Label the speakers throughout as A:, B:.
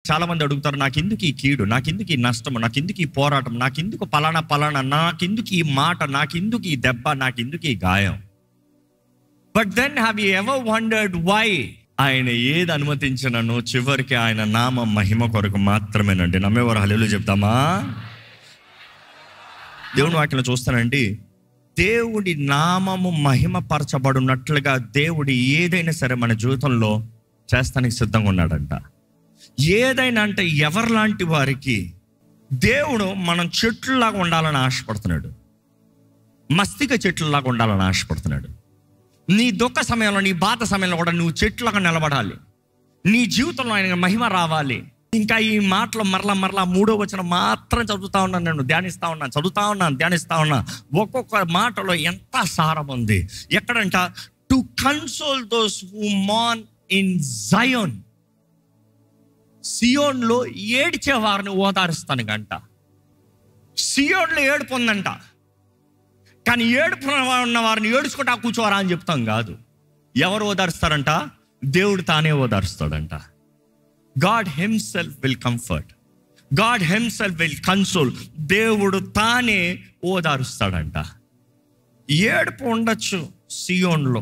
A: చాలా మంది అడుగుతారు, నాకెందుకు ఈ కీడు, నాకెందుకు ఈ నష్టము, నాకెందుకు ఈ పోరాటం, నాకెందుకు పలానా, నాకెందుకు ఈ మాట, నాకెందుకు ఈ దెబ్బ, నాకెందుకు ఈ గాయం. But then have you ever wondered why? ఆయన ఏది అనుమతించినను చివరికి ఆయన నామ మహిమ కొరకు మాత్రమేనండి. నమ్మేవారు హల్లెలూయా చెప్తామా? దేవుని వాక్యం చూస్తానండి, దేవుడి నామము మహిమపరచబడినట్లుగా దేవుడు ఏదైనా సరే మన జీవితంలో చేస్తానికి సిద్ధంగా ఉన్నాడంట. ఏదైనా అంటే ఎవరిలాంటి వారికి దేవుడు మనం చెట్లులాగా ఉండాలని ఆశపడుతున్నాడు, మస్తిక చెట్లులాగా ఉండాలని ఆశపడుతున్నాడు. నీ దుఃఖ సమయంలో, నీ బాధ సమయంలో కూడా నువ్వు చెట్లులాగా నిలబడాలి. నీ జీవితంలో ఆయన మహిమ రావాలి. ఇంకా ఈ మాటలు మరలా 3వ వచనం మాత్రం చదువుతా ఉన్నాను, నేను ధ్యానిస్తా ఉన్నా. ఒక్కొక్క మాటలో ఎంత సారం ఉంది. ఎక్కడంట, to console those who mourn in Zion. సియోన్లో ఏడ్చే వారిని ఓదారుస్తాను గంట. సియోన్లో ఏడుపు ఉందంట, కానీ ఏడుపు ఉన్న వారిని ఏడుచుకుంటా కూర్చోరా అని చెప్తాం కాదు. ఎవరు ఓదారుస్తారంట? దేవుడు తానే ఓదారుస్తాడంట. God himself will comfort. God himself will console. దేవుడు తానే ఓదారుస్తాడంట. ఏడుపు ఉండొచ్చు సియోన్లో.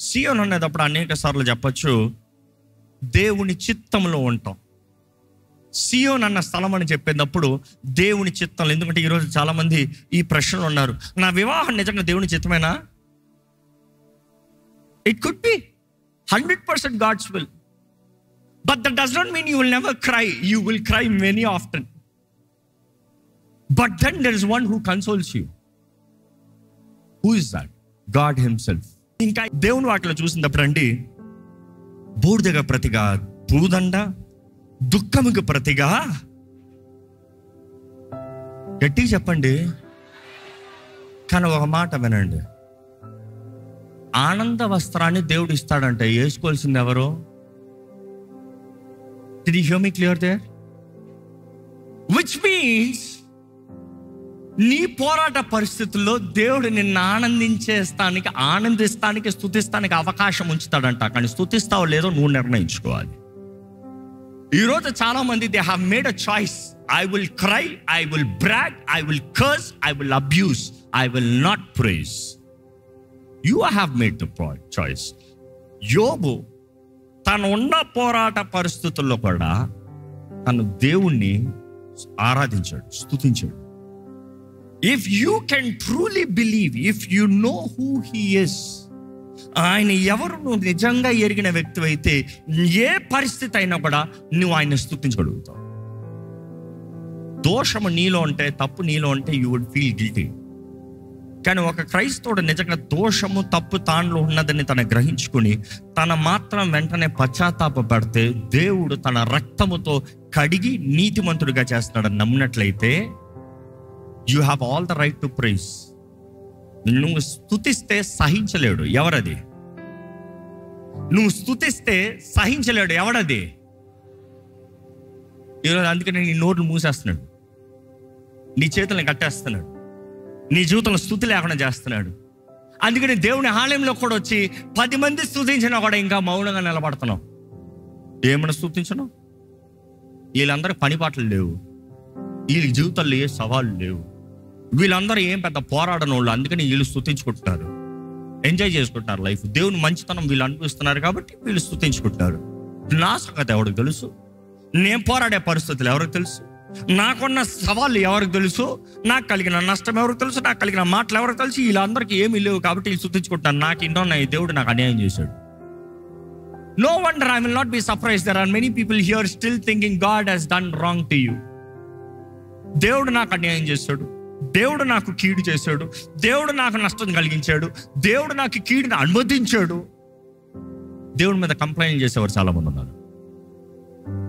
A: సియోన్ అనేటప్పుడు అనేక సార్లు చెప్పచ్చు, దేవుని చిత్తంలో ఉంటాం. సియోన్ అన్న స్థలం అని చెప్పేటప్పుడు దేవుని చిత్తంలో. ఎందుకంటే ఈరోజు చాలా మంది ఈ ప్రశ్నలు ఉన్నారు, నా వివాహం నిజంగా దేవుని చిత్తమేనా? It could be 100% God's will. But that does not mean you will never cry. You will cry many often. But then there is one who consoles you. Who is that? God himself. ఇంకా దేవుని వాటిలో చూసినప్పుడు అండి, బూడిదగా ప్రతిగా పూదండ, దుఃఖముకు ప్రతిగా, గట్టిగా చెప్పండి. కానీ ఒక మాట వినండి, ఆనంద వస్త్రాన్ని దేవుడు ఇస్తాడంటే వేసుకోవాల్సింది ఎవరు? Did you hear me clear there? Which means నీ పోరాట పరిస్థితుల్లో దేవుడు నిన్ను ఆనందిస్తానికి స్తుతిస్తానికి అవకాశం ఉంచుతాడంట. కానీ స్తుతిస్తావో లేదో నువ్వు నిర్ణయించుకోవాలి. ఈరోజు చాలా మంది they have made a choice. I will cry, I will brag, I will curse, I will abuse, I will not praise. You have made the choice. యోబు తను ఉన్న పోరాట పరిస్థితుల్లో కూడా తను దేవుణ్ణి ఆరాధించాడు, స్తుతించాడు. If you can truly believe, if you know who he is, ఆయన ఎవరు నువ్వు నిజంగా ఎరిగిన వ్యక్తి అయితే ఏ పరిస్థితి అయినా కూడా నువ్వు ఆయన స్తుతించగలుగుతావు. దోషము నీలో ఉంటే, తప్పు నీలో ఉంటే యూ వుడ్ ఫీల్ గిల్టీ. కానీ ఒక క్రైస్తవుడు నిజంగా దోషము తప్పు తానులో ఉన్నదని తను గ్రహించుకుని తన మాత్రం వెంటనే పశ్చాత్తాపడితే దేవుడు తన రక్తముతో కడిగి నీతిమంతుడిగా చేస్తున్నాడని నమ్మినట్లయితే you have all the right to praise. నువ్వు స్తుతిస్తే సహించలేడు. ఎవరది? నువ్వు స్తుతిస్తే సహించలేడు. ఎవడది? ఈరోజు అందుకని నీ నోట్లు మూసేస్తున్నాడు, నీ చేతులను కట్టేస్తున్నాడు, నీ జీవితంలో స్తుతి లేకుండా చేస్తున్నాడు. అందుకని దేవుని ఆలయంలో కూడా వచ్చి 10 మంది స్తుతించినా కూడా ఇంకా మౌనంగా నిలబడుతున్నావు. ఏమైనా స్తుతించను? వీళ్ళందరూ పని పాటలు లేవు, వీళ్ళ జీవితాల్లో ఏ సవాళ్ళు లేవు, వీళ్ళందరూ ఏం పెద్ద పోరాడని వాళ్ళు. అందుకని వీళ్ళు స్తుతించుకుంటున్నారు, ఎంజాయ్ చేసుకుంటున్నారు లైఫ్. దేవుని మంచితనం వీళ్ళు అనిపిస్తున్నారు కాబట్టి వీళ్ళు స్తుతించుకుంటున్నారు. నా సంగతి ఎవరికి తెలుసు? నేను పోరాడే పరిస్థితులు ఎవరికి తెలుసు? నాకున్న సవాళ్ళు ఎవరికి తెలుసు? నాకు కలిగిన నష్టం ఎవరికి తెలుసు? నాకు కలిగిన మాటలు ఎవరికి తెలుసు? వీళ్ళందరికీ ఏమీ లేవు కాబట్టి వీళ్ళు స్తుతించుకుంటున్నారు. నాకు ఇంటున్నాయి, దేవుడు నాకు అన్యాయం చేశాడు. No wonder I will not be surprised. There are many people here still thinking God has done wrong to you. దేవుడు నాకు అన్యాయం చేశాడు, దేవుడు నాకు కీడు చేశాడు, దేవుడు నాకు నష్టం కలిగించాడు, దేవుడు నాకు కీడుని అనుమతించాడు. దేవుడి మీద కంప్లైంట్ చేసేవారు చాలా మంది ఉన్నారు.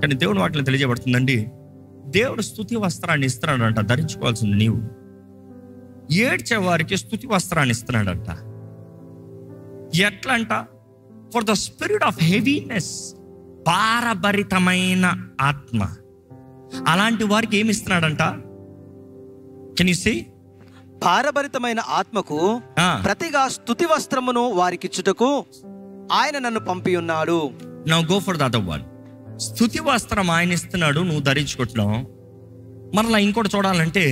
A: కానీ దేవుడు వాటిలో తెలియజేయబడుతుందండి, దేవుడు స్తుతి వస్త్రాన్ని ఇస్తున్నాడంట, ధరించుకోవాల్సింది నీవు. ఏడ్చే వారికి స్తుతి వస్త్రాన్ని ఇస్తున్నాడంట. ఎట్లంట? For the spirit of heaviness, భారభరితమైన ఆత్మ. అలాంటి వారికి ఏమి ఇస్తున్నాడంట? Can you see?
B: భారభరితమైన ఆత్మకు ప్రతిగా స్తుతి వస్త్రమును వారికిచ్చుటకు ఆయన నన్ను పంపి ఉన్నాడు.
A: Now go for the other one. స్తుతి వస్త్రం ఆయన ఇస్తున్నాడు, నువ్వు ధరించుకుంటున్నావు. మరలా ఇంకోటి చూడాలంటే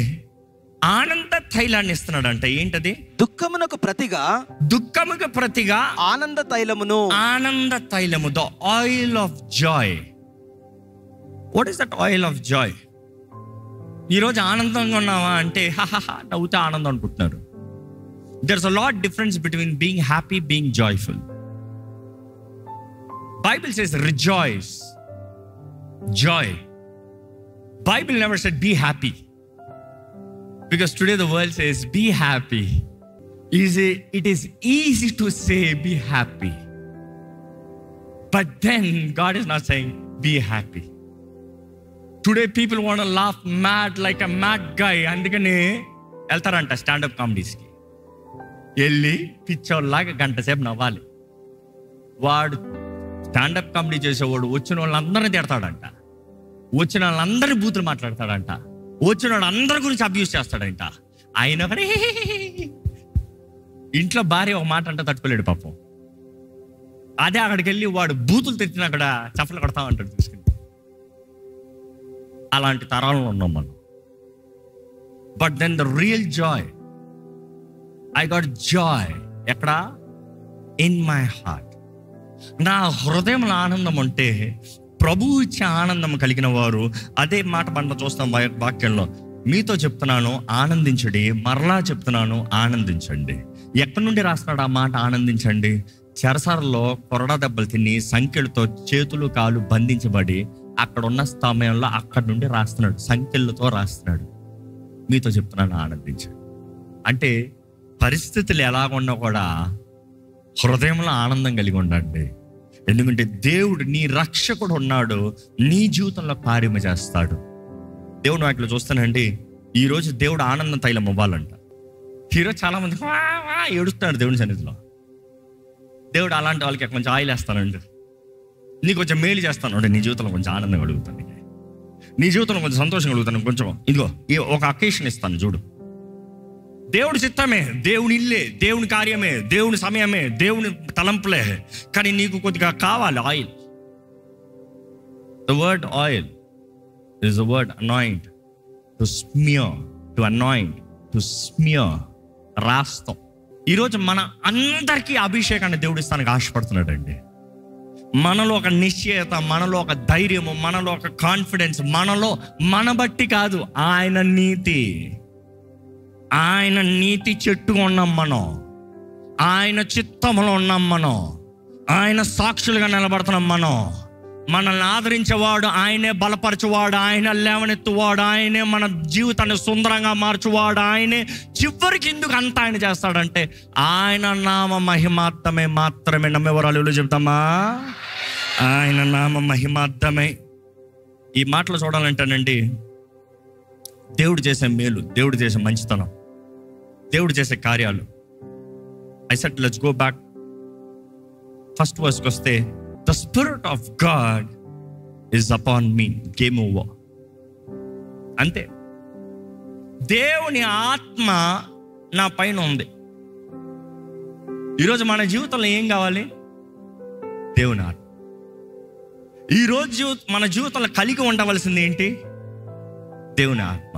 A: ఆనంద తైలాన్ని ఇస్తున్నాడు అంట. ఏంటది?
B: దుఃఖమునకు ప్రతిగా ఆనంద తైలమును.
A: ఆనంద తైలము, the oil of Joy. What is that oil of Joy? ఈరోజు ఆనందంగా ఉన్నావా అంటే నవ్వుతే ఆనందం అనుకుంటున్నారు. there's a lot difference between being happy, being joyful. Bible says rejoice, joy. Bible never said be happy, because today the world says be happy. It is easy to say be happy, but then God is not saying be happy. Today people want to laugh mad like a mad guy. అందుకని వెళ్తారంట stand up కామెడీస్కి. వెళ్ళి పిచ్చోళ్ళలాగా గంట సేపు నవ్వాలి. వాడు stand up comedy చేసేవాడు వచ్చిన వాళ్ళందరినీ తిడతాడంట, వచ్చిన వాళ్ళందరి బూతులు మాట్లాడతాడంట, వచ్చిన వాళ్ళు అందరి గురించి అబ్యూస్ చేస్తాడంట. ఆయన ఒకటి ఇంట్లో భార్య ఒక మాట అంటే తట్టుకోలేడు పాపం. అదే అక్కడికి వెళ్ళి వాడు బూతులు తెచ్చిన అక్కడ చప్పలు కొడతా ఉంటాడు చూసుకుని. అలాంటి తరాలను ఉన్నాం మనం. But then the real joy, I got joy ఎక్కడ? In my heart. నా హృదయంలో ఆనందం అంటే ప్రభువు ఇచ్చే ఆనందం కలిగిన వారు. అదే మాట మనం చూస్తాం వాక్యంలో. మీతో చెప్తున్నాను ఆనందించండి, మరలా చెప్తున్నాను ఆనందించండి. ఎక్కడి నుండి రాస్తున్నాడు ఆ మాట ఆనందించండి? చెరసాలలో కొరడా దెబ్బలు తిని సంఖ్యలతో చేతులు కాలు బంధించబడి అక్కడ ఉన్న సమయంలో అక్కడి నుండి రాస్తున్నాడు, సంఖ్యలతో రాస్తున్నాడు. మీతో చెప్తున్నాను ఆనందించండి అంటే పరిస్థితులు ఎలాగున్నా కూడా హృదయంలో ఆనందం కలిగి ఉండండి. ఎందుకంటే దేవుడు నీ రక్షకుడు ఉన్నాడు, నీ జీవితంలో కార్యము చేస్తాడు. దేవుడు వాటిలో చూస్తానండి. ఈరోజు దేవుడు ఆనందం తైలం అవ్వాలంట. ఈరోజు చాలా మంది ఏడుస్తున్నాడు దేవుని సన్నిధిలో. దేవుడు అలాంటి వాళ్ళకి కొంచెం ఆయిల్ వేస్తానండి, నీకు కొంచెం మేలు చేస్తాను అంటే నీ జీవితంలో కొంచెం ఆనందం కలుగుతాను, నీ జీవితంలో కొంచెం సంతోషం కలుగుతాను. కొంచెం ఇదిగో ఒక అకేషన్ ఇస్తాను చూడు. దేవుడి చిత్తమే, దేవుని ఇల్లే, దేవుని కార్యమే, దేవుని సమయమే, దేవుని తలంపులే, కానీ నీకు కొద్దిగా కావాలి oil. The word oil is the word anoint, to smear, to anoint, to smear, రాస్తాం. ఈరోజు మన అందరికీ అభిషేకాన్ని దేవుడు ఇస్తానికి ఆశపడుతున్నాడు అండి. మనలో ఒక నిశ్చయత, మనలో ఒక ధైర్యము, మనలో ఒక కాన్ఫిడెన్స్, మనలో మన బట్టి కాదు, ఆయన నీతి చెట్టుగా ఉన్నాం మనం, ఆయన చిత్తంలో ఉన్నాం మనం, ఆయన సాక్షులుగా నిలబడుతున్నాం మనం. మనల్ని ఆదరించేవాడు ఆయనే, బలపరచువాడు ఆయన, లేవనెత్తువాడు ఆయనే, మన జీవితాన్ని సుందరంగా మార్చువాడు ఆయనే. చివరికి ఎందుకు అంత ఆయన చేస్తాడంటే ఆయన నామ మహిమార్థమే మాత్రమే. నమ్మేవరాలు చెప్తామా? ఆయన నామ మహిమార్థమే. ఈ మాటలు చూడాలంటేనండి, దేవుడు చేసే మేలు, దేవుడు చేసే మంచితనం, దేవుడు చేసే కార్యాలు. I said let's go back. First వర్స్కి వస్తే, the spirit of God is upon me. Game over. అంతే. దేవుని ఆత్మ నా పైన ఉంది. ఈరోజు మన జీవితంలో ఏం కావాలి? దేవుని ఆత్మ. ఈరోజు మన జీవితంలో కలిగి ఉండవలసింది ఏంటి? దేవుని ఆత్మ.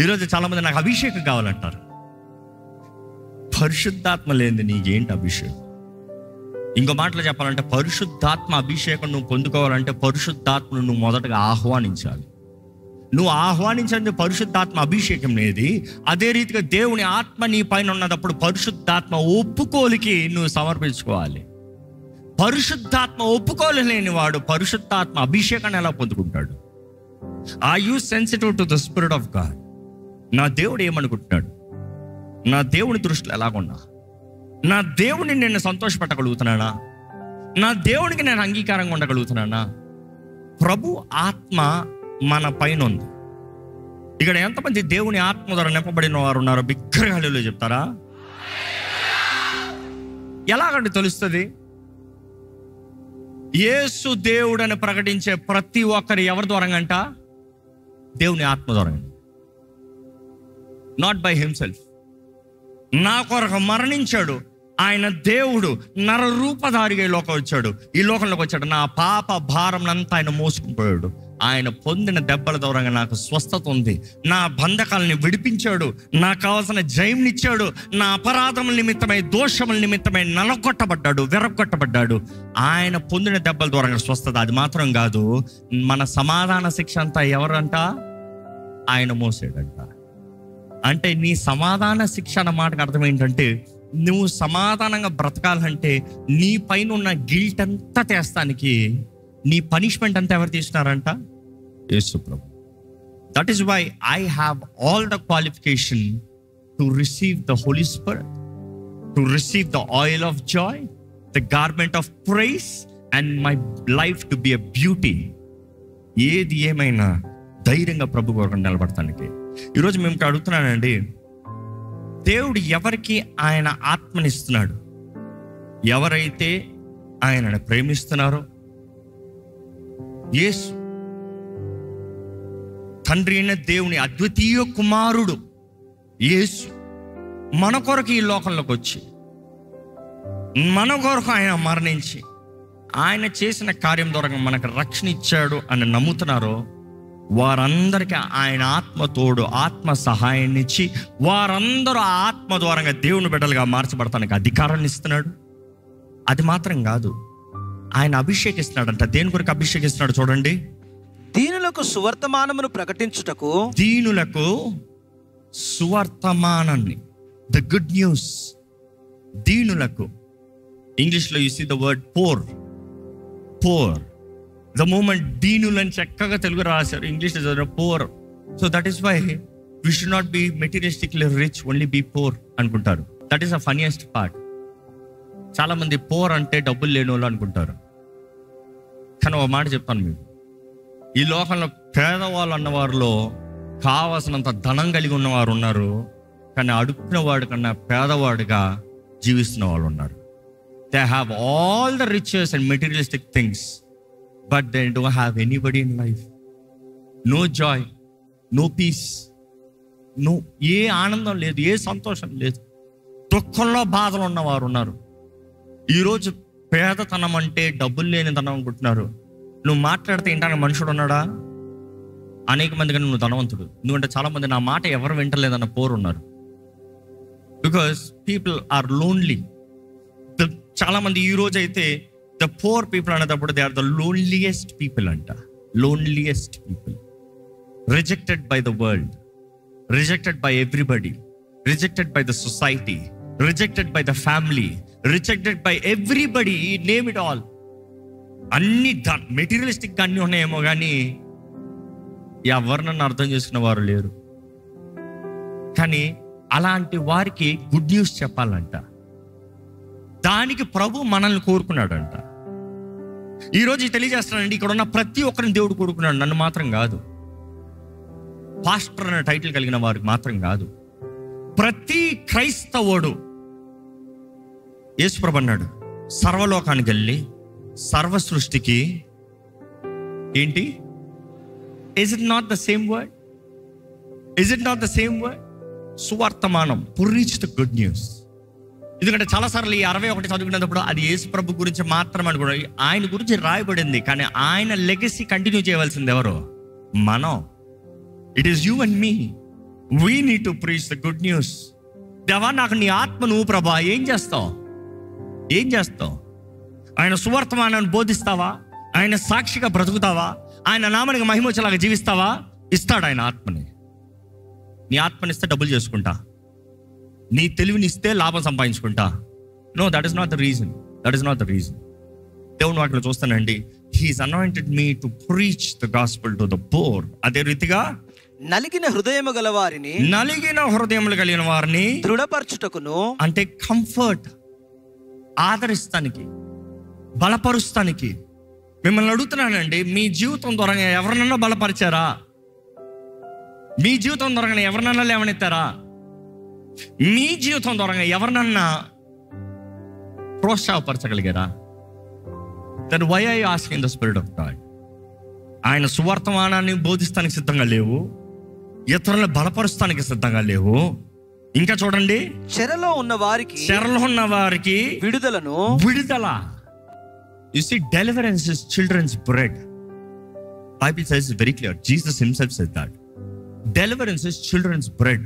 A: ఈరోజు చాలా మంది నాకు అభిషేకం కావాలంటారు. పరిశుద్ధాత్మ లేనిది నీకేంటి అభిషేకం? ఇంకో మాటలో చెప్పాలంటే పరిశుద్ధాత్మ అభిషేకం నువ్వు పొందుకోవాలంటే పరిశుద్ధాత్మను నువ్వు మొదటగా ఆహ్వానించాలి. నువ్వు ఆహ్వానించండి పరిశుద్ధాత్మ అభిషేకం అనేది. అదే రీతిగా దేవుని ఆత్మ నీ పైన ఉన్నప్పుడు పరిశుద్ధాత్మ ఒప్పుకోలికి నువ్వు సమర్పించుకోవాలి. పరిశుద్ధాత్మ ఒప్పుకోలేని వాడు పరిశుద్ధాత్మ అభిషేకాన్ని ఎలా పొందుకుంటాడు? Are you sensitive to the spirit of God? నా దేవుడు ఏమనుకుంటున్నాడు? నా దేవుని దృష్టిలో ఎలాగున్నా? నా దేవుని నేను సంతోషపెట్టగలుగుతున్నానా? నా దేవునికి నేను అంగీకారంగా ఉండగలుగుతున్నానా? ప్రభు ఆత్మ మన పైన ఉంది. ఇక్కడ ఎంతమంది దేవుని ఆత్మ ద్వారా నింపబడిన వారు ఉన్నారో బిగ్గరగా హల్లెలూయా చెప్తారా? ఎలాగంటే తెలుస్తుంది? యేసు దేవుడని ప్రకటించే ప్రతి ఒక్కరు ఎవరి ద్వారంగంట? దేవుని ఆత్మ ద్వారా. Not by himself. నా కొరకు మరణించాడు, ఆయన దేవుడు నరరూపధారిగా ఈ లోకం వచ్చాడు, ఈ లోకంలోకి వచ్చాడు. నా పాప భారం అంతా ఆయన మోసుకుపోయాడు. ఆయన పొందిన దెబ్బల దూరంగా నాకు స్వస్థత ఉంది. నా బంధకాలని విడిపించాడు, నాకు కావాల్సిన జయంనిచ్చాడు. నా అపరాధముల నిమిత్తమై, దోషముల నిమిత్తమై నలగొట్టబడ్డాడు, విరగొట్టబడ్డాడు. ఆయన పొందిన దెబ్బల దూరంగా స్వస్థత. అది మాత్రం కాదు, మన సమాధాన శిక్ష అంతా ఎవరంట? ఆయన మోసాడంట. అంటే నీ సమాధాన శిక్ష అన్న మాటకు అర్థం ఏంటంటే, నువ్వు సమాధానంగా బ్రతకాలంటే నీ పైన ఉన్న గిల్ట్ అంతా తెస్తానికి నీ పనిష్మెంట్ అంతా ఎవరు తీసినారంట? యేసు ప్రభు. That is why I have all the qualification to receive the holy spirit, to receive the oil of joy, the garment of praise, and my life to be a beauty. ఏది ఏమైనా ధైర్యంగా ప్రభు కొరకు నిలబడటానికి. ఈరోజు మేము అడుగుతున్నానండి, దేవుడు ఎవరికి ఆయన ఆత్మనిస్తున్నాడు? ఎవరైతే ఆయనను ప్రేమిస్తున్నారో, యేసు తండ్రి అయిన దేవుని అద్వితీయ కుమారుడు యేసు మన కొరకు ఈ లోకంలోకి వచ్చి, మన కొరకు ఆయన మరణించి, ఆయన చేసిన కార్యం ద్వారా మనకు రక్షణ ఇచ్చాడు అని నమ్ముతున్నారో వారందరికీ ఆయన ఆత్మ తోడు, ఆత్మ సహాయాన్ని ఇచ్చి వారందరూ ఆ ఆత్మ ద్వారంగా దేవుని బిడ్డలుగా మార్చబడటానికి అధికారాన్ని ఇస్తున్నాడు. అది మాత్రం కాదు, ఆయన అభిషేకిస్తున్నాడంట. దేని కొరకు అభిషేకిస్తున్నాడు చూడండి.
B: దీనులకు సువర్తమానమును ప్రకటించుటకు,
A: దీనులకు సువర్తమానాన్ని, ద గుడ్ న్యూస్. దీనులకు, ఇంగ్లీష్లో you see the word poor. Poor, the moment దీనులని చక్కగా తెలుగు రాశారు, English poor. So that is why we should not be materialistically rich, only be poor అనుకుంటారు. That is the funniest part. చాలా మంది pour అంటే డబ్బులు లేని వాళ్ళు అనుకుంటారు. కానీ ఒక మాట చెప్తాను మీకు, ఈ లోకంలో పేదవాళ్ళు అన్నవారిలో కావలసినంత ధనం కలిగి ఉన్నవారు ఉన్నారు, కానీ అడుక్కున్న వాడి కన్నా పేదవాడిగా జీవిస్తున్న వాళ్ళు ఉన్నారు. They have all the riches and materialistic things, but they don't have anybody in life. No joy, no peace, no, ఏ ఆనందం లేదు, ఏ సంతోషం లేదు. దుఃఖంలో బాధలు ఉన్నవారు ఉన్నారు. ఈరోజు పేదతనం అంటే డబ్బులు లేని తనం అనుకుంటున్నారు. నువ్వు మాట్లాడితే ఏంటనే మనుషుడు ఉన్నాడా? అనేక మంది కానీ నువ్వు ధనవంతుడు. నువ్వంటే చాలా మంది నా మాట ఎవరు వింటలేదన్న పోరు ఉన్నారు. Because people are lonely. చాలా మంది ఈ రోజు అయితే ద పోర్ పీపుల్ అనేటప్పుడు they are the loneliest people అంట. Loneliest people, rejected by the world, rejected by everybody, rejected by the society, rejected by the family, rejected by everybody, name it all. అన్ని మెటీరియలిస్టిక్గా అన్నీ ఉన్నాయేమో కానీ ఎవరు నన్ను అర్థం చేసుకున్న వారు లేరు. కానీ అలాంటి వారికి గుడ్ న్యూస్ చెప్పాలంట. దానికి ప్రభు మనల్ని కోరుకున్నాడంట. ఈరోజు తెలియజేస్తానండి, ఇక్కడ ఉన్న ప్రతి ఒక్కరిని దేవుడు కోరుకున్నాడు, నన్ను మాత్రం కాదు. పాస్టర్ అనే టైటిల్ కలిగిన వారికి మాత్రం కాదు, ప్రతి క్రైస్తవుడు. యేసుప్రభు అన్నాడు, సర్వలోకానికి వెళ్ళి సర్వ సృష్టికి ఏంటి? Is it not the same word? Is it not the same word? సువర్తమానం, to reach the good news. ఎందుకంటే చాలాసార్లు ఈ 61 చదువుకునేటప్పుడు అది యేసు ప్రభు గురించి మాత్రం అనుకో, ఆయన గురించి రాయబడింది, కానీ ఆయన లెగసీ కంటిన్యూ చేయవలసింది ఎవరు? మనం. It is you and me. We need to preach the good news. దేవా, నాకు నీ ఆత్మ నువ్వు ప్రభా, ఏం చేస్తావు? ఏం చేస్తావు? ఆయన సువర్తమానాన్ని బోధిస్తావా? ఆయన సాక్షిగా బ్రతుకుతావా? ఆయన నామానికి మహిమ వచ్చేలాగా జీవిస్తావా? ఇస్తాడు ఆయన ఆత్మని. నీ ఆత్మనిస్తే డబ్బులు చేసుకుంటా, నీ తెలివినిస్తే లాభం సంపాదించుకుంటా. No, that is not the reason. That is not the reason. దేవుని వాటిలో చూస్తానండి, he's anointed me to preach the gospel to the poor. అదే రీతిగా
B: నలిగిన హృదయము గల వారిని,
A: నలిగిన హృదయములు కలిగిన వారిని
B: దృఢపరచుటకును, అంటే
A: కంఫర్ట్, ఆదరిస్తానికి, బలపరుస్తానికి. మిమ్మల్ని అడుగుతున్నానండి, మీ జీవితం ద్వారా ఎవరినన్నా బలపరిచారా? మీ జీవితం ద్వారా ఎవరినన్నా లేవనెత్తారా? మీ జీవితం ద్వారా ఎవరినన్నా ప్రోత్సాహపరచగలిగారా? Then why are you asking the spirit of God? ఆయన సువర్తమానాన్ని బోధిస్తానికి సిద్ధంగా లేవు, ఇతరులను బలపరుస్తానికి సిద్ధంగా లేవు. ఇంకా చూడండి,
B: చెరలో ఉన్న వారికి
A: విడుదల. You see, deliverance is children's bread. Bible says it very clear. Jesus himself said that. Deliverance is children's bread.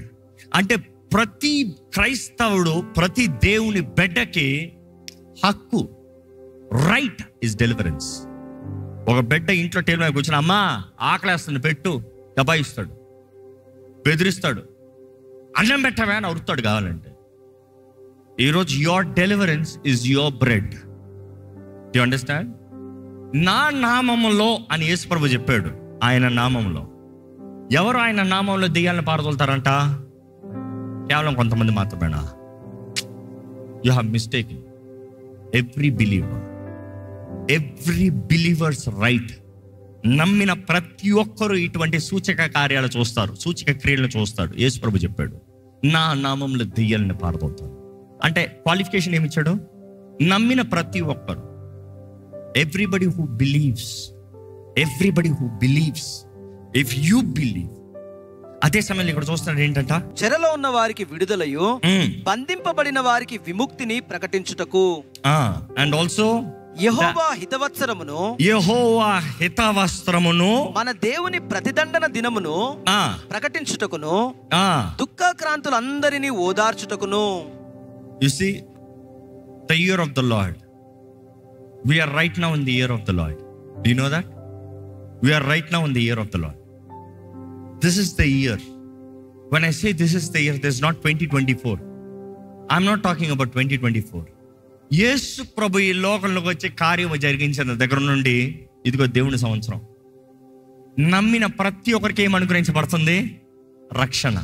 A: అంటే ప్రతి క్రైస్తవుడు, ప్రతి దేవుని బిడ్డకి హక్కు, రైట్ ఇస్ డెలివరెన్స్. ఒక బిడ్డ ఇంట్లో టేబుల్ మీద కూర్చొని అమ్మా ఆకలేస్తుంది పెట్టు, దబాయిస్తాడు, బెదిరిస్తాడు, అన్నం పెట్టవే అని అరుతాడు కావాలంటే. ఈరోజు your deliverance is your bread. You understand? నా నామములో అని యేసు ప్రభు చెప్పాడు. ఆయన నామములో. ఎవరు ఆయన నామంలో దెయ్యాలను పారదోలుతారంట? కేవలం కొంతమంది మాత్రమేనా? You have mistaken. Every believers right. నమ్మిన ప్రతి ఒక్కరూ ఇటువంటి సూచక కార్యాలు చూస్తారు, సూచక క్రియలను చూస్తాడు. యేసు ప్రభు చెప్పాడు, నా నామంలో దెయ్యాలను పారదోలుతారు. అంటే క్వాలిఫికేషన్ ఏమి ఇచ్చాడు? నమ్మిన ప్రతి ఒక్కరు. Everybody who believes, if you believe. అదే సమయంలో ఇక్కడ చూస్తున్నాడు ఏంటంట?
B: చెరలో ఉన్న వారికి విడుదలయు, బంధింపబడిన వారికి విముక్తిని ప్రకటించుటకు.
A: అండ్ ఆల్సో
B: యెహోవా
A: హితవస్త్రమును
B: మన దేవుని ప్రతిదండన దినమును ప్రకటించుటకును, దుఃఖాక్రాంతులందరినీ ఓదార్చుటకును.
A: You see, the year of the Lord. We are right now in the year of the Lord. Do you know that? We are right now in the year of the Lord. This is the year. When I say this is the year, this is not 2024. I'm not talking about 2024. యేసు ప్రభు ఈ లోకంలోకి వచ్చి కార్యము జరిగించిన దగ్గర నుండి ఇదిగో దేవుని సంవత్సరం. నమ్మిన ప్రతి ఒక్కరికి ఏం అనుగ్రహించబడుతుంది? రక్షణ.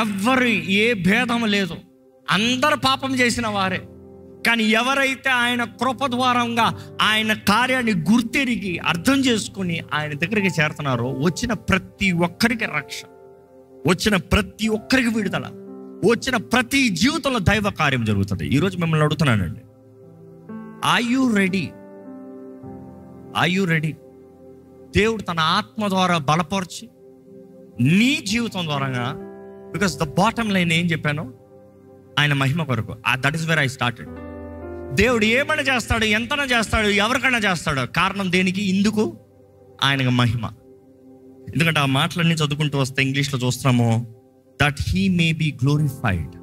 A: ఎవ్వరు ఏ భేదం లేదు, అందరు పాపం చేసిన వారే. కానీ ఎవరైతే ఆయన కృప ద్వారంగా ఆయన కార్యాన్ని గుర్తెరిగి అర్థం చేసుకుని ఆయన దగ్గరికి చేరుతున్నారో, వచ్చిన ప్రతి ఒక్కరికి రక్షణ, వచ్చిన ప్రతి ఒక్కరికి విడుదల, వచ్చిన ప్రతి జీవితంలో దైవ కార్యం జరుగుతుంది. ఈరోజు మిమ్మల్ని అడుగుతున్నానండి, ఆర్ యు రెడీ? దేవుడు తన ఆత్మ ద్వారా బలపరిచి నీ జీవితం ద్వారా, బికాస్ ద బాటమ్ లైన్ ఏం చెప్పాను? ఆయన మహిమ కొరకు. That is where I started. దేవుడు ఏమైనా చేస్తాడు, ఎంతనా చేస్తాడు, ఎవరికైనా చేస్తాడు. కారణం దేనికి? ఇందుకు ఆయనకు మహిమ. ఎందుకంటే ఆ మాటలన్నీ చదువుకుంటూ వస్తే ఇంగ్లీష్లో చూస్తున్నాము, that he may be glorified.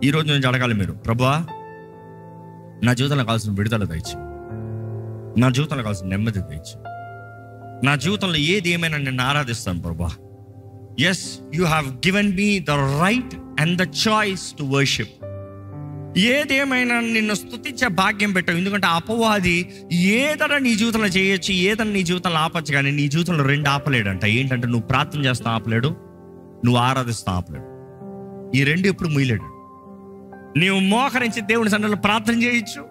A: ఈరోజు నుంచి అడగాలి మీరు, ప్రభువా నా జీవితంలో కావాల్సిన విడుదల దయచి, నా జీవితంలో కావాల్సిన నెమ్మది దయచి, నా జీవితంలో ఏది ఏమైనా నేను ఆరాధిస్తాను ప్రభువా. Yes, you have given me the right and the choice to worship. ఏదేమైనా నిన్ను స్తుతించే భాగ్యం పెట్టావు. ఎందుకంటే అపవాది ఏదైనా నీ జీవితంలో చేయొచ్చు, ఏదైనా నీ జీవితంలో ఆపచ్చు, కానీ నీ జీవితంలో రెండు ఆపలేడంట. ఏంటంటే నువ్వు ప్రార్థన చేస్తా ఆపలేడు, నువ్వు ఆరాధిస్తా ఆపలేడు. ఈ రెండు ఎప్పుడు ముయ్యలేడు. నీవు మోకరించి దేవుని సన్నిధిలో ప్రార్థన చేయొచ్చు,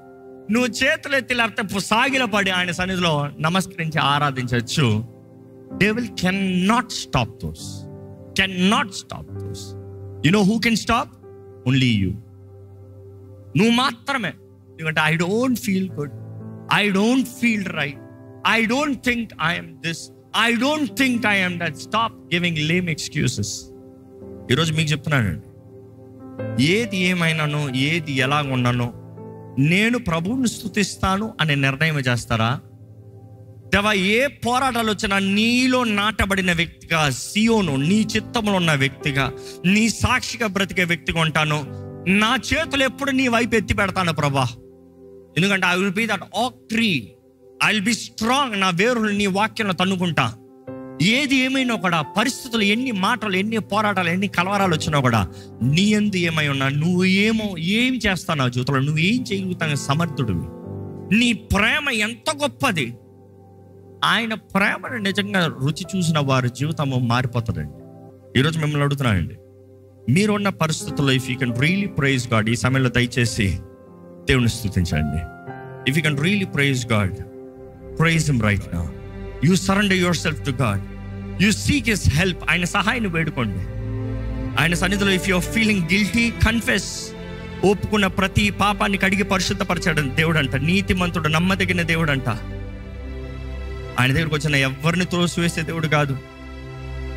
A: నువ్వు చేతులు ఎత్తి లేకపోతే సాగిలపడి ఆయన సన్నిధిలో నమస్కరించి ఆరాధించవచ్చు. Devil can not stop those. You know who can stop? Only you. నువ్వు మాత్రమే. ఎందుకంటే I don't feel good, I don't feel right, I don't think I'm this, I don't think I'm that. Stop giving lame excuses. ఈరోజు మీకు చెప్తున్నానండి, ఏది ఏమైనానో, ఏది ఎలాగ ఉన్నానో నేను ప్రభువుని స్తుతిస్తాను అనే నిర్ణయం చేస్తారా? దేవా, ఏ పోరాటాలు వచ్చినా నీలో నాటబడిన వ్యక్తిగా, సియోను నీ చిత్తంలో ఉన్న వ్యక్తిగా, నీ సాక్షిగా బ్రతికే వ్యక్తిగా ఉంటాను. నా చేతులు ఎప్పుడు నీ వైపు ఎత్తి పెడతాను ప్రభా. ఎందుకంటే ఐ విల్ బి దట్ ఆక్ tree, I will be strong. నా వేరులు నీ వాక్యంలో తన్నుకుంటా. ఏది ఏమైనా కూడా, పరిస్థితులు ఎన్ని మాటలు, ఎన్ని పోరాటాలు, ఎన్ని కలవరాలు వచ్చినా కూడా నీ యందు ఏమై ఉన్నా, నువ్వు ఏం చేస్తావు నా జీవితంలో, నువ్వు ఏం చేయగలుగుతావు సమర్థుడివి. నీ ప్రేమ ఎంత గొప్పది. ఆయన ప్రేమను నిజంగా రుచి చూసిన వారి జీవితము మారిపోతుందండి. ఈరోజు మిమ్మల్ని అడుగుతున్నానండి, మీరున్న పరిస్థితుల్లో if you can really praise God, ఈ సమయంలో దయచేసి దేవుని స్తుతించండి. If you can really praise God, praise him right now. You surrender yourself to God, you seek his help. ఆయన సహాయాన్ని వేడుకోండి ఆయన సన్నిధిలో. If you are feeling guilty, confess. ఒప్పుకున్న ప్రతి పాపాన్ని కడిగి పరిశుద్ధపరచాడు దేవుడు అంట. నీతిమంతుడు, నమ్మదగిన దేవుడు అంట. ఆయన దగ్గరకు వచ్చిన ఎవరిని త్రోసివేసే దేవుడు కాదు.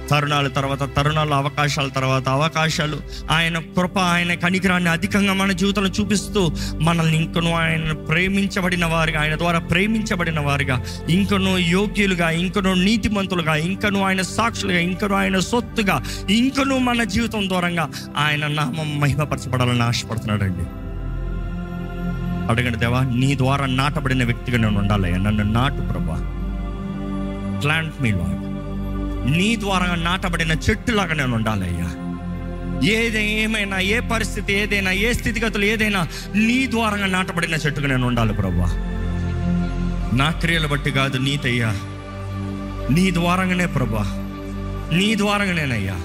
A: తరుణాల తర్వాత తరుణాలు, అవకాశాల తర్వాత అవకాశాలు, ఆయన కృప, ఆయన కనికరాన్ని అధికంగా మన జీవితంలో చూపిస్తూ మనల్ని ఇంకనూ ఆయన ప్రేమించబడిన వారిగా, ఆయన ద్వారా ప్రేమించబడిన వారిగా, ఇంకనూ యోగ్యులుగా, ఇంకనూ నీతిమంతులుగా, ఇంకనూ ఆయన సాక్షులుగా, ఇంకనూ ఆయన సొత్తుగా, ఇంకనూ మన జీవితం దూరంగా ఆయన నామం మహిమపరచబడాలని ఆశపడుతున్నాడండి. అడగండి, దేవా నీ ద్వారా నాటబడిన వ్యక్తిగా నేను ఉండాలయ్యా, నన్ను నాటు ప్రభా, ప్లాంట్ మీ లార్డ్. నీ ద్వారా నాటబడిన చెట్టులాగా నేను ఉండాలయ్యా. ఏమైనా, ఏ పరిస్థితి ఏదైనా, ఏ స్థితిగతులు ఏదైనా నీ ద్వారా నాటబడిన చెట్టుగా నేను ఉండాలి ప్రభా. నా క్రియలు బట్టి కాదు, నీతయ్యా, నీ ద్వారంగానే ప్రభా, నీ ద్వారంగానేనయ్యా,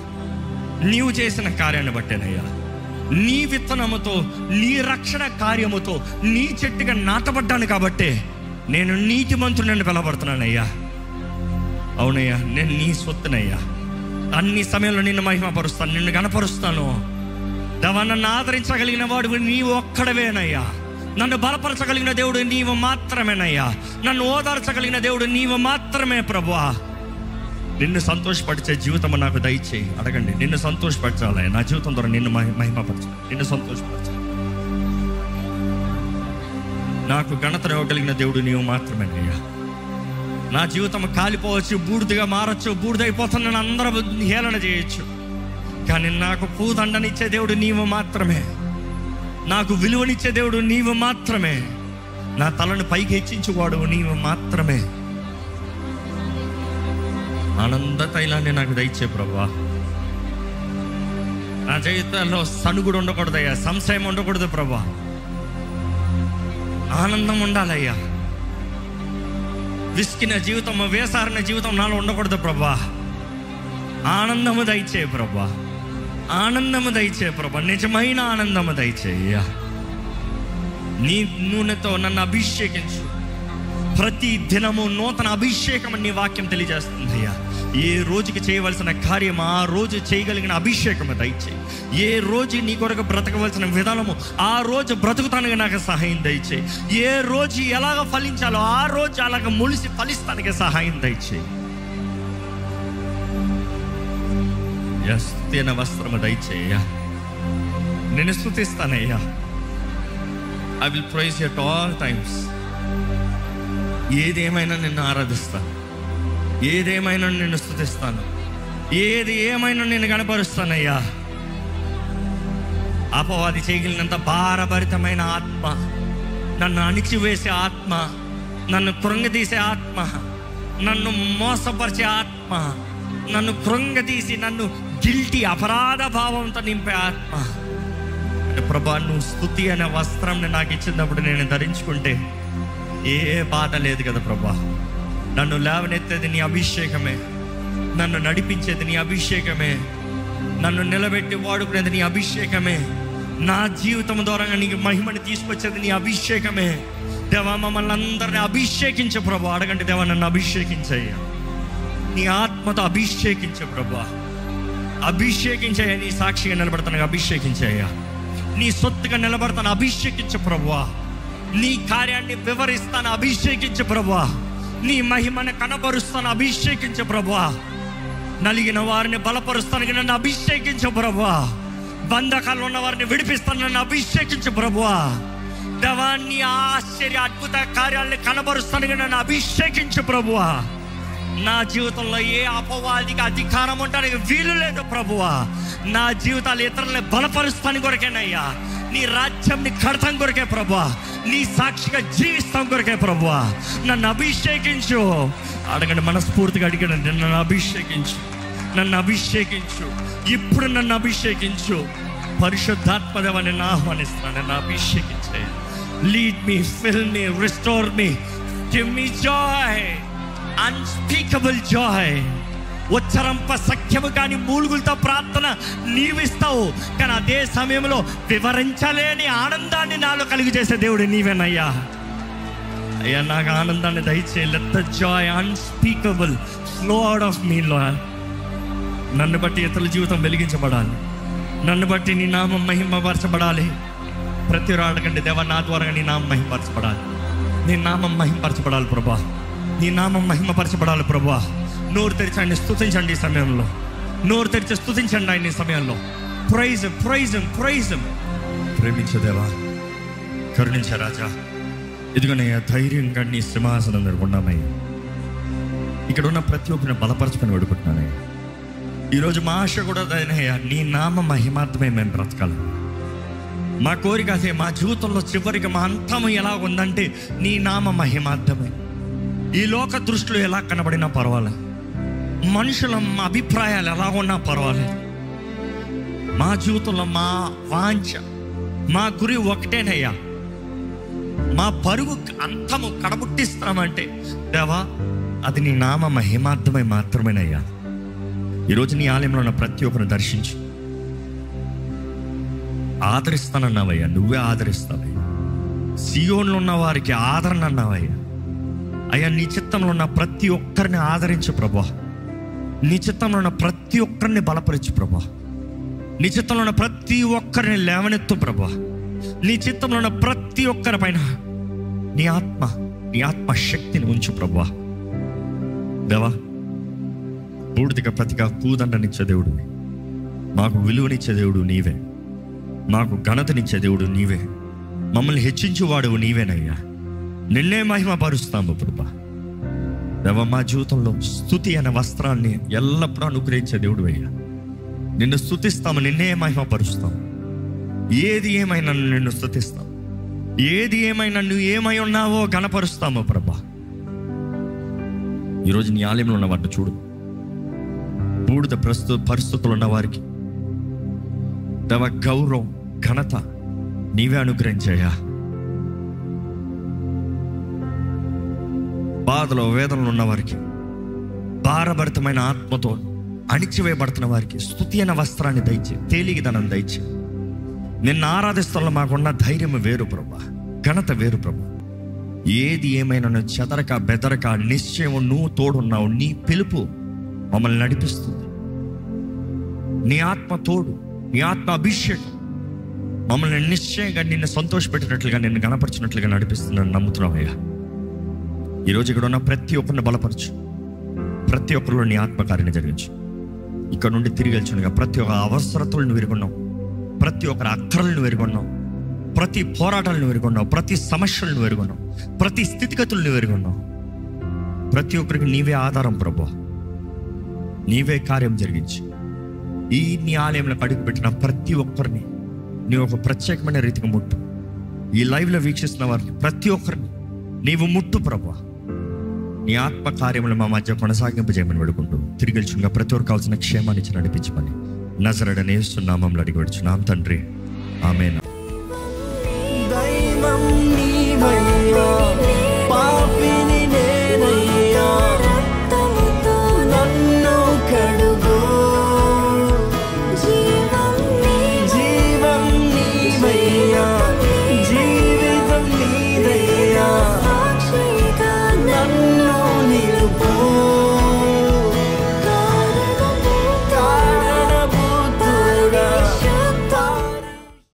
A: నీవు చేసిన కార్యాన్ని బట్టేనయ్యా. నీ విత్తనముతో, నీ రక్షణ కార్యముతో నీ చెట్టుగా నాటబడ్డాను కాబట్టే నేను నీతిమంతుడని పిలవబడుతున్నానయ్యా. అవునయ్యా, నేను నీ సొత్తునయ్యా. అన్ని సమయంలో నిన్ను మహిమపరుస్తాను, నిన్ను గణపరుస్తాను. దేవా, నన్ను ఆదరించగలిగిన వాడు నీవు ఒక్కడవేనయ్యా. నన్ను బలపరచగలిగిన దేవుడు నీవు మాత్రమేనయ్యా. నన్ను ఓదార్చగలిగిన దేవుడు నీవు మాత్రమే ప్రభువా. నిన్ను సంతోషపరిచే జీవితం నాకు దయచేయి. అడగండి, నిన్ను సంతోషపరచాలయ్యా. నా జీవితం ద్వారా నిన్ను మహిమపరచాలి, నిన్ను సంతోషపరచాలి. నాకు ఘనత ఇవ్వగలిగిన దేవుడు నీవు మాత్రమేనయ్యా. నా జీవితం కాలిపోవచ్చు, బూడిదగా మారచ్చు, బూడిదైపోతున్నాను అందరూ హేళన చేయొచ్చు, కానీ నాకు పూదండనిచ్చే దేవుడు నీవు మాత్రమే. నాకు విలువనిచ్చే దేవుడు నీవు మాత్రమే. నా తలను పైకి హెచ్చించువాడు నీవు మాత్రమే. ఆనంద తైలాన్ని నాకు దయచే ప్రభువా. నా జీవితంలో సనుగుడు ఉండకూడదయ్యా, సంశయం ఉండకూడదు ప్రభువా. ఆనందం ఉండాలయ్యా. విసికిన జీవితం, వేసారిన జీవితం నాలో ఉండకూడదు ప్రభా. ఆనందము దయచే ప్రభా, ఆనందము దయచే ప్రభా, నిజమైన ఆనందము దయచేయ్యా. నీ నూనెతో నన్ను అభిషేకించు. ప్రతి దినము నూతన అభిషేకం నీ వాక్యం తెలియజేస్తుంది అయ్యా. ఏ రోజుకి చేయవలసిన కార్యం ఆ రోజు చేయగలిగిన అభిషేకము దయచేయి. ఏ రోజు నీ కొరకు బ్రతకవలసిన విధానము ఆ రోజు బ్రతుకుతానికి నాకు సహాయం దయచేయి. ఏ రోజు ఎలాగ ఫలించాలో ఆ రోజు అలాగ ములిసి ఫలిస్తానికి సహాయం దయచేయి. స్తుతిన వస్త్రము దయచేయ్యా. నేను స్తుతిస్తానయ్యా. I will praise you at all times. ఏదేమైనా నిన్ను ఆరాధిస్తాను, ఏదేమైనా నిన్ను స్తుతిస్తాను, ఏది ఏమైనా నిన్ను కనపరుస్తానయ్యా. అపవాది చేయగలిగినంత భారభరితమైన ఆత్మ, నన్ను అణిచివేసే ఆత్మ, నన్ను కృంగదీసే ఆత్మ, నన్ను మోసపరిచే ఆత్మ, నన్ను కృంగదీసి నన్ను గిల్టీ అపరాధ భావంతో నింపే ఆత్మ, ప్రభా నువ్వు స్తుతి అనే వస్త్రంని నాకు ఇచ్చినప్పుడు నేను ధరించుకుంటే ఏ బాధ లేదు కదా ప్రభా. నన్ను లేవనెత్తేది నీ అభిషేకమే, నన్ను నడిపించేది నీ అభిషేకమే, నన్ను నిలబెట్టి వాడుకునేది నీ అభిషేకమే, నా జీవితం ద్వారా నీకు మహిమని తీసుకొచ్చేది నీ అభిషేకమే. దేవా మమ్మల్ని అందరినీ అభిషేకించే ప్రభా. అడగండి, దేవా నన్ను అభిషేకించయ్యా, నీ ఆత్మతో అభిషేకించే ప్రభా, అభిషేకించయ్యా. నీ సాక్షిగా నిలబడతాను, అభిషేకించయ్యా. నీ సొత్తుగా నిలబడతాను, అభిషేకించు ప్రభువా. నీ కార్యాన్ని వివరిస్తాను, అభిషేకించు ప్రభువా. నీ మహిమను కనబరుస్తాను, అభిషేకించు ప్రభువా. నలిగిన వారిని బలపరుస్తానికి నన్ను అభిషేకించు ప్రభువా. బంధకాలు ఉన్న వారిని విడిపిస్తాను, నన్ను అభిషేకించు ప్రభువా. దేవా నీ ఆశ్చర్య అద్భుత కార్యాలని కనబరుస్తానికి నన్ను అభిషేకించు ప్రభువా. నా జీవితంలో ఏ అపవాదికి అధికారం ఉండడానికి వీలు లేదు ప్రభువా. నా జీవితాలు ఇతరులని బలపరుస్తాను కొరకేనయ్యా. నీ రాజ్యంని కడతాం కొరకే ప్రభువా. నీ సాక్షిగా జీవిస్తాం కొరకే ప్రభువా. నన్ను అభిషేకించు. అడగండి, మనస్ఫూర్తిగా అడిగండి, నన్ను అభిషేకించు, నన్ను అభిషేకించు, ఇప్పుడు నన్ను అభిషేకించు. పరిశుద్ధాత్మదేవ నిన్ను ఆహ్వానిస్తున్నాను, నన్ను అభిషేకించే. Lead me, fill me, restore me, give me joy, unspeakable joy. ఉచ్చరంప సఖ్యము కానీ మూలుగులతో ప్రార్థన నీవిస్తావు, కానీ అదే సమయంలో వివరించలేని ఆనందాన్ని నాలో కలుగు చేసే దేవుడు నీవేనయ్యా. అయ్యా నాకు ఆనందాన్ని దయచేయి. Let the Joy unspeakable flow out of me lord. నన్ను బట్టి ఇతరుల జీవితం వెలిగించబడాలి, నన్ను బట్టి నీ నామం మహిమపరచబడాలి. ప్రతి అడగండి, దేవా నా ద్వారా నీ నామం మహిమపరచబడాలి, నీ నామం మహిమపరచబడాలి ప్రభా, నీ నామం మహిమపరచబడాలి ప్రభా. నోరు తెరిచండి, స్తుతించండి ఈ సమయంలో. నోరు తెరిచి స్తుతించండి ఆయన ఈ సమయంలో. Praise praise praise. ప్రేమించే దేవా, కరుణించే రాజా, ఇదిగోనయ్యా ధైర్యంగా నీ సింహాసనం జరుగుతున్నామయ్యా. ఇక్కడ ఉన్న ప్రతి ఒక్కరిని బలపరచుకొని వేడుకుంటున్నానయ్యా. ఈరోజు మా ఆశ కూడా అదేనయ్యా, నీ నామ మహిమార్థమే మేము బ్రతకాలి. మా కోరిక అదే. మా జీవితంలో చివరికి మా అంతము ఎలా ఉందంటే నీ నామ మహిమార్థమే. ఈ లోక దృష్టిలో ఎలా కనబడినా పర్వాలేదు, మనుషుల అభిప్రాయాలు ఎలా ఉన్నా పర్వాలేదు, మా జీవితంలో మా వాంఛ, మా గురి ఒకటేనయ్యా. మా పరుగు అంతము కడబుట్టిస్తామంటే దేవా, అది నీ నామ మహిమార్థమై మాత్రమేనయ్యా. ఈరోజు నీ ఆలయంలో ఉన్న ప్రతి ఒక్కరిని దర్శించు. ఆదరిస్తానన్నావయ్యా, నువ్వే ఆదరిస్తావయ్యా. సియోన్లో ఉన్న వారికి ఆదరణ అన్నావయ్యా. అయ్యా, నీ చిత్తంలో ఉన్న ప్రతి ఒక్కరిని ఆదరించు ప్రభువా. నీ చిత్తంలో ఉన్న ప్రతి ఒక్కరిని బలపరచు ప్రభువా. నీ చిత్తంలో ఉన్న ప్రతి ఒక్కరిని లేవనెత్తు ప్రభువా. నీ చిత్తంలో ఉన్న ప్రతి ఒక్కరి పైన నీ ఆత్మ శక్తిని ఉంచు ప్రభువా. దేవా, బూడిదిగా ప్రతిగా పూదండనిచ్చే దేవుడు, మాకు విలువనిచ్చే దేవుడు నీవే, మాకు ఘనతనిచ్చే దేవుడు నీవే, మమ్మల్ని హెచ్చించువాడు నీవేనయ్యా. నిన్నే మహిమ పరుస్తాము ప్రభా. దేవా, మా జీవితంలో స్తుతి అనే వస్త్రాన్ని ఎల్లప్పుడూ అనుగ్రహించే దేవుడు అయ్యా. నిన్ను స్తుతిస్తాము, నిన్నే మహిమ పరుస్తాము. ఏది ఏమైనా నిన్ను స్తుతిస్తాము, ఏది ఏమైనా నువ్వు ఏమై ఉన్నావో ఘనపరుస్తాము ప్రభా. ఈరోజు నీ ఆలయంలో ఉన్న వాటిని చూడు. బూడిద పరిస్థితులు ఉన్న వారికి దేవ గౌరవం, ఘనత నీవే అనుగ్రహించాయా. బాధలో వేదనలు ఉన్న వారికి, భారభరితమైన ఆత్మతో అణిచివేయబడుతున్న వారికి స్తుతి అనే వస్త్రాన్ని దయచే, తేలిగిదనం దయచే. నిన్ను ఆరాధిస్తున్న మాకున్న ధైర్యం వేరు ప్రభా, ఘనత వేరు ప్రభా. ఏది ఏమైనా నువ్వు చెదరక బెదరక నిశ్చయం నువ్వు తోడున్నావు. నీ పిలుపు మమ్మల్ని నడిపిస్తుంది. నీ ఆత్మ తోడు, నీ ఆత్మ అభిషేకం మమ్మల్ని నిశ్చయంగా నిన్ను సంతోషపెట్టినట్లుగా, నిన్ను గణపరిచినట్లుగా నడిపిస్తుందని నమ్ముతున్నావయ్యా. ఈరోజు ఇక్కడ ఉన్న ప్రతి ఒక్కరిని బలపరచు, ప్రతి ఒక్కరిలో నీ ఆత్మకార్యాన్ని జరిగించు. ఇక్కడ నుండి తిరిగి వెళ్చుండగా ప్రతి ఒక్క అవసరతలను విరుగున్నావు, ప్రతి ఒక్కరి అక్కరలను విరుగున్నావు, ప్రతి పోరాటాలను విరుగున్నావు, ప్రతి సమస్యలను విరుగున్నావు, ప్రతి స్థితిగతులను విరుగున్నావు. ప్రతి ఒక్కరికి నీవే ఆధారం ప్రభువా. నీవే కార్యం జరిగించి ఈ నీ ఆలయంలో అడుగుపెట్టిన ప్రతి ఒక్కరిని నీ ఒక ప్రత్యేకమైన రీతిగా ముట్టు. ఈ లైవ్లో వీక్షిస్తున్న వారిని ప్రతి ఒక్కరిని నీవు ముట్టు ప్రభువా. నీ ఆత్మ కార్యములు మా మధ్య కొనసాగింపజేయమని వేడుకుంటూ తిరిగి వెళ్చుగా ప్రతి ఒక్కరు కావాల్సిన క్షేమాన్ని ఇచ్చి నడిపించమని నజరేయుడైన యేసు నామములో అడిగి వేడుచున్నాం తండ్రి, ఆమేన్.